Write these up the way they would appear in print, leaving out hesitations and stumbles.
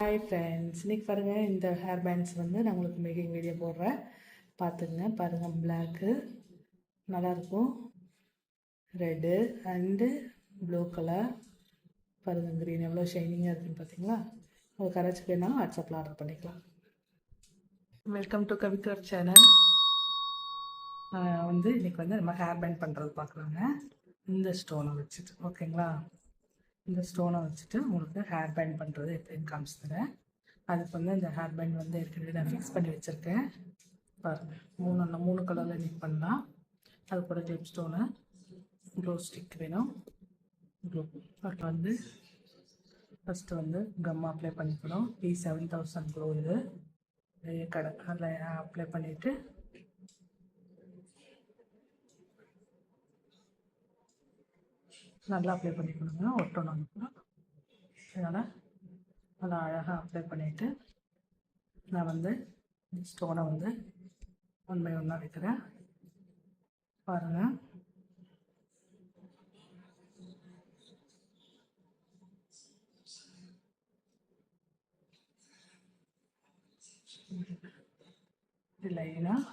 Hi friends, இன்றைக்கி பாருங்கள் இந்த ஹேர் பேண்ட்ஸ் நான் உங்களுக்கு மேக்கிங் வீடியோ போடுறேன். பார்த்துங்க பாருங்கள், பிளாக்கு நல்லாயிருக்கும், ரெட்டு அண்டு ப்ளூ கலர் பாருங்கள், க்ரீன் எவ்வளோ ஷைனிங்காக இருக்குதுன்னு பார்த்தீங்களா. உங்களுக்கு கரைச்சி வேணாலும் வாட்ஸ்அப்பில் ஆர்டர் பண்ணிக்கலாம். Welcome to Kavikkar channel. இன்றைக்கி நம்ம ஹேர் பேண்ட் பண்ணுறது பார்க்கலாங்க. இந்த ஸ்டோனை வச்சுட்டு ஓகேங்களா, இந்த ஸ்டோனை வச்சுட்டு உங்களுக்கு ஹேர் பேண்ட் பண்ணுறது எப்படின்னு காமிச்சு தரேன். அதுக்கு இந்த ஹேர் பேண்ட் ஏற்கனவே நான் ஃபிக்ஸ் பண்ணி வச்சுருக்கேன். பாருங்கள், மூணு கலரில் நீட் பண்ணலாம். அது கூட கிளிப் ஸ்டோனு, க்ளோ ஸ்டிக் வேணும். க்ளோ அது ஃபஸ்ட்டு கம் அப்ளை பண்ணிக்கணும். P7000 க்ளோ இது கடை அதில் அப்ளை பண்ணிவிட்டு நல்லா அப்ளை பண்ணிக்கணுங்க, ஒட்டணும். அதனால் நல்லா அழகாக அப்ளை பண்ணிவிட்டு நான் ஸ்டோனை ஒன் பை ஒன்னாக வைக்கிறேன். பாருங்கள், லைனாக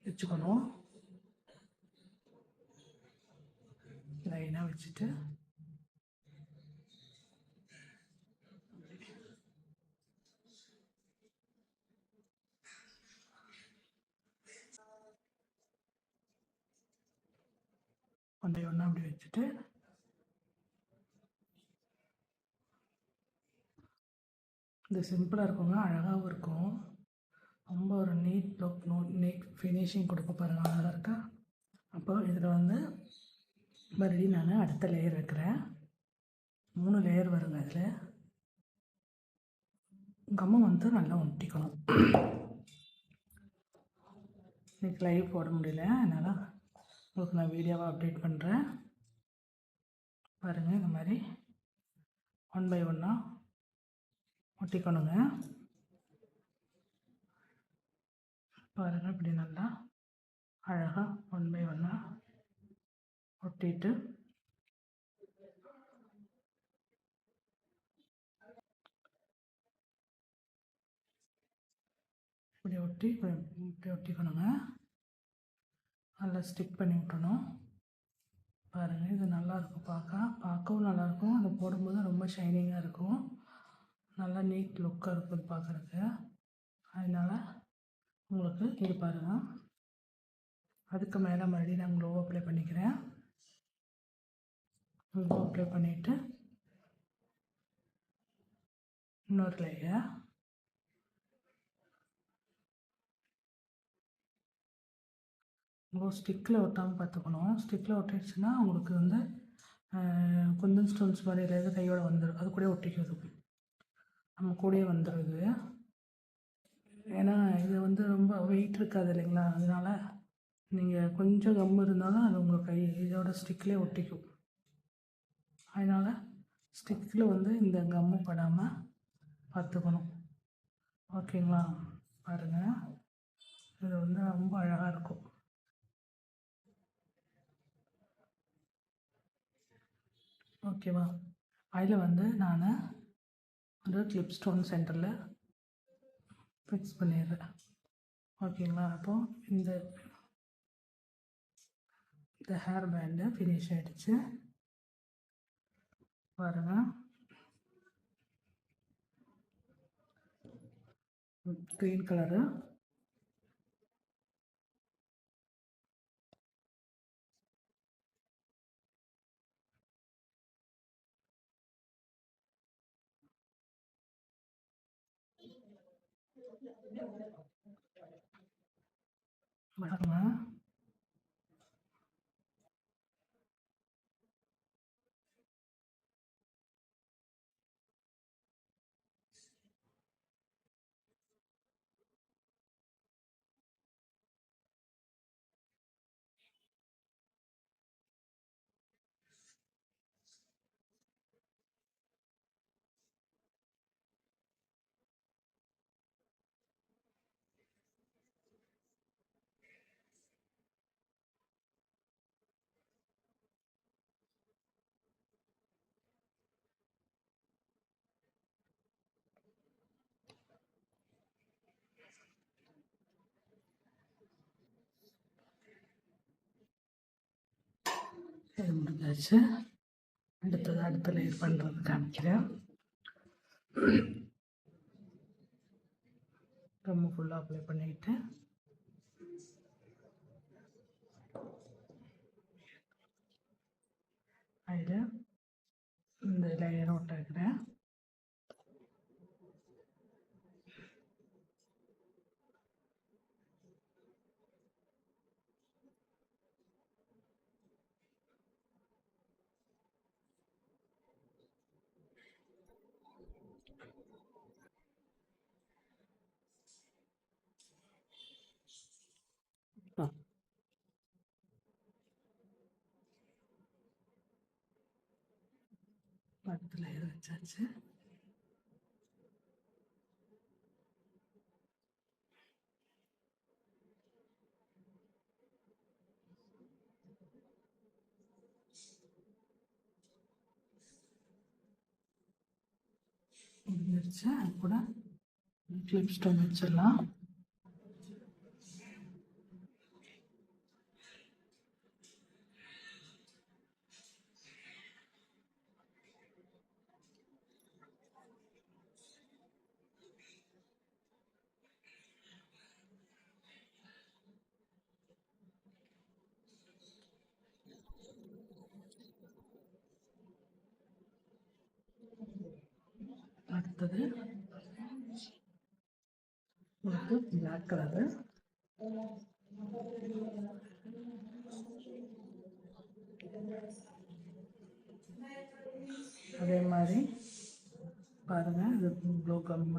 வச்சுக்கணும். லைனாக வச்சுட்டு ஒன் பை ஒன்றா அப்படி வச்சுட்டு இது சிம்பிளாக இருக்குங்க, அழகாகவும் இருக்கும். ரொம்ப ஒரு நீட் லுக், நீட் ஃபினிஷிங் கொடுக்க பாருங்கள், அழகாக இருக்கா. அப்போ இதில் மறுபடியும் நான் அடுத்த லேயர் வைக்கிறேன். 3 லேயர் வருங்க. அதில் கம்மு நல்லா ஒட்டிக்கணும். இன்றைக்கி லைவ் போட முடியல, அதனால் உங்களுக்கு நான் வீடியோவாக அப்டேட் பண்ணுறேன். பாருங்கள், இந்த மாதிரி ஒன் பை ஒன்னாக ஒட்டிக்கணுங்க. பாருங்கள், இப்படி நல்லா அழகாக ஒன் பை ஒன்னாக ஒட்டிட்டு இப்படி இப்படி ஒட்டிக்கணுங்க. நல்லா ஸ்டிக் பண்ணி விட்டணும். பாருங்கள், இது நல்லாயிருக்கும், பார்க்கவும் நல்லாயிருக்கும். அதை போடும்போது ரொம்ப ஷைனிங்காக இருக்கும், நல்லா நீட் லுக்காக இருக்கும் பார்க்குறதுக்கு. அதனால் உங்களுக்கு இது பாருங்கள். அதுக்கு மேலே மறுபடியும் நான் க்ளோ அப்ளை பண்ணிக்கிறேன். க்ளோ அப்ளை பண்ணிவிட்டு இன்னொரு லேயர் ஸ்டிக்கில் ஒட்டாமல் பார்த்துக்கணும். ஸ்டிக்கில் ஒட்டிடுச்சுன்னா உங்களுக்கு குந்தன் ஸ்டோன்ஸ் மாதிரி ஏதாவது கையோட வந்துடும், அது கூட ஒட்டிக்கிறது, நம்ம கூடயே வந்துடுது. ஏன்னா இது ரொம்ப வெயிட் இருக்காது இல்லைங்களா, அதனால் நீங்கள் கொஞ்சம் கம் இருந்தாலும் அது உங்கள் கை இதோட ஸ்டிக்லேயே ஒட்டிக்கும். அதனால் ஸ்டிக்கில் இந்த கம்மு படாமல் பார்த்துக்கணும், ஓகேங்களா. பாருங்கள், இது ரொம்ப அழகாக இருக்கும். ஓகேவா. அதில் நான் கிளிப் ஸ்டோன் சென்டரில் ஃபிக்ஸ் பண்ணிடுறேன், ஓகேங்களா. அப்போது இந்த ஹேர் பேண்டு ஃபினிஷ் ஆகிடுச்சு. பாருங்கள், க்ரீன் கலரு பாருங்கள். வச்சாச்சு. அடுத்த லேயர் பண்ணுறது காமிக்கிறேன். கம்மு ஃபுல்லாக அப்ளை பண்ணிவிட்டு அதில் இந்த லேயர் ஒட்டிக்கிறேன். அடுத்த லேயர் வச்சாச்சு. முடிஞ்சிருச்சு. அது கூட கிளிப் ஸ்டோன் வச்சிடலாம். அடுத்தது உங்களுக்கு பிளாக் கலரு. அதே மாதிரி பாருங்கள், இது ப்ளூ கம்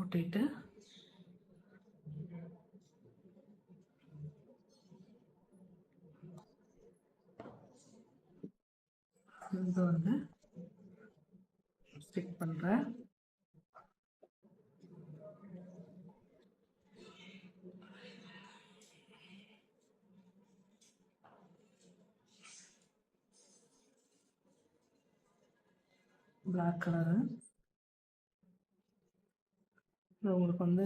ஒட்டிட்டு இது வந்து ஸ்டிக் பண்ணுறேன். பிளாக் கலரு உங்களுக்கு வந்து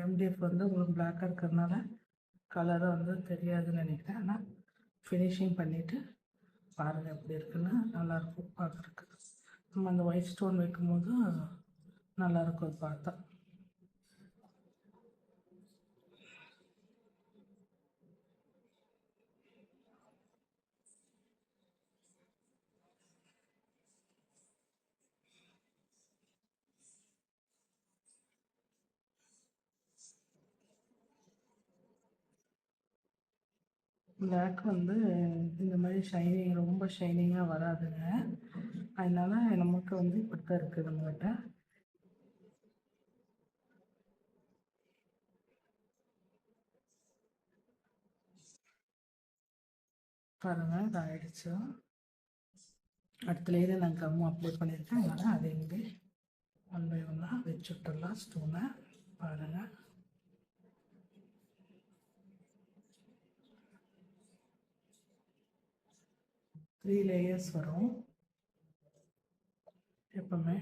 எம்டிஎஃப் வந்து உங்களுக்கு பிளாக்காக இருக்கிறதுனால கலரை வந்து தெரியாதுன்னு நினைக்கிறேன். ஆனால் ஃபினிஷிங் பண்ணிவிட்டு பாருங்கள் எப்படி இருக்குன்னு. நல்லாயிருக்கும் பார்க்குறதுக்கு. நம்ம அந்த ஒயிட் ஸ்டோன் வைக்கும்போது நல்லாயிருக்கும் அது பார்த்தா. பிளாக் வந்து இந்த மாதிரி ஷைனிங், ரொம்ப ஷைனிங்காக வராதுங்க. அதனால் நமக்கு வந்து இப்படி தான் இருக்குது நம்மகிட்ட. பாருங்கள், இது ஆகிடுச்சு. அடுத்த லேயர் நான் கம்மு அப்ளை பண்ணியிருக்கேன். அதனால் அதை இங்கே 1 by 1 வச்சு விட்டுடலாம் ஸ்டோனை. பாருங்கள், த்ரீ லேயர்ஸ் வரும் எப்போவுமே.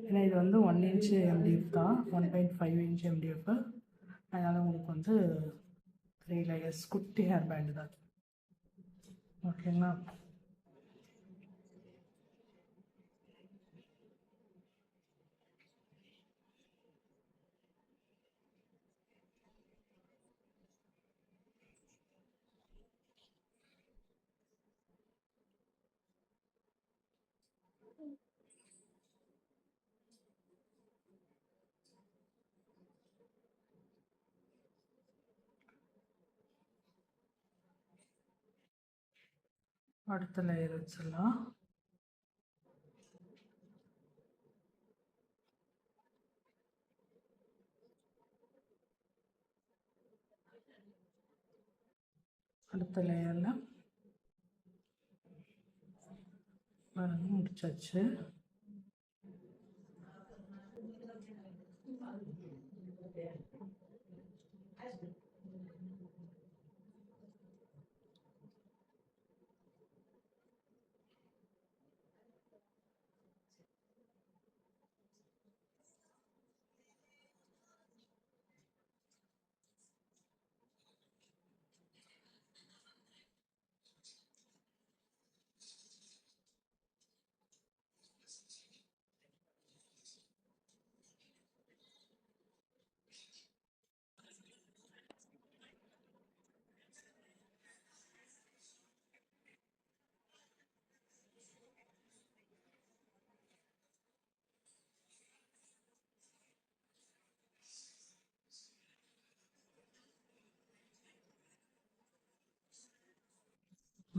ஏன்னா இது வந்து 1 inch MDF தான், 1.5 inch MDF. அதனால் உங்களுக்கு வந்து 3 லேயர்ஸ் குட்டி ஹேர் பேண்டு தான். ஓகேங்களா? அடுத்த லேயர் வச்சிடலாம். அடுத்த லேயரில் முடிச்சாச்சு.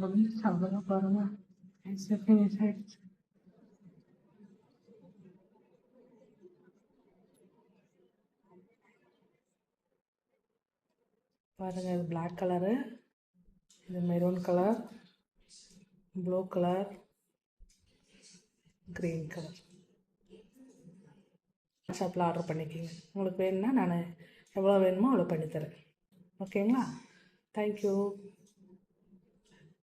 முடிஞ்சிச்சு அவ்வளோதான் பாருங்கள். ஃபினிஷ் ஆகிடுச்சு. பாருங்கள், இது பிளாக் கலரு, இது maroon colour, blue colour, green colour. ஷாப்பில் ஆர்டர் பண்ணிக்கிங்க. உங்களுக்கு வேணும்னா நான் எவ்வளோ வேணுமோ அவ்வளோ பண்ணித்தரேன். ஓகேங்களா? தேங்க்யூ.